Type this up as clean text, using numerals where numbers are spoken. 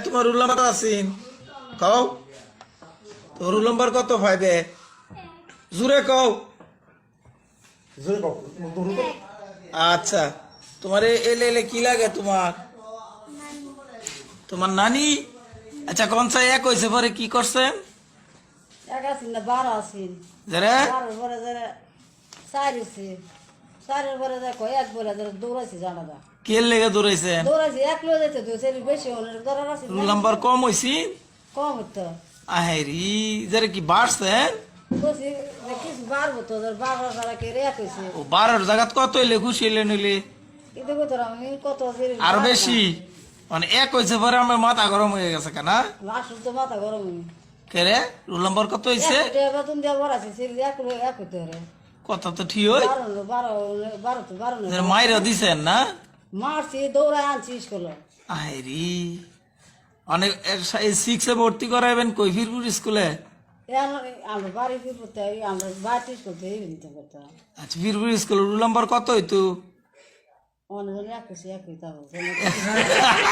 তোমার rule number আছেন কও তো রুল নাম্বার কত ফাইবে জুরে কও আচ্ছা তোমার এলে এলে কি লাগে তোমার তোমার নানি আচ্ছা কোন সা এক হয়েছে পরে কি করছেন এক আছেন না 12 আছেন যারা 12 পরে যারা 4 আছে 4 পরে যা কয় এক বলে যারা দৌড়াইছে জানা দা কে লেগে দৌড়াইছেন দৌড়াইছে এক লোক যাইতে তো সেরি বেশি হলে দৌড়ার আছে রুল নাম্বার কম হয়েছি কম হতো আহেরি যারা কি বাড়ছেন বসি কিছু বাড়বো তো 12 সারা কে রে কইছে ও 12 জায়গা কত হইলে খুশি হইলে নইলে কিন্তু কত আমি কত সেরি আরো বেশি মানে এক হয়েছে পরে আমার মাথা গরম হয়ে গেছে কেনা লাস্ট তো মাথা গরম কে রে রুল নাম্বার কত হয়েছে এটা বেতন দেওয়া বড় আছে সেরি এক লোক এক হতে রে কথা তো ঠিক হয় 12 তো 12 মাইরা দিছেন না মারছি দৌড়ায় আনছি স্কুলে আহেরি অনেক সিক্সে ভর্তি করাইবেন কৈফিরপুর স্কুলে আমরা বাড়ি ফিরতে আমরা বাড়ি করতে নিতে করতাম আচ্ছা ফিরপুর স্কুল রুল নাম্বার কত হইতো অনেক এক এক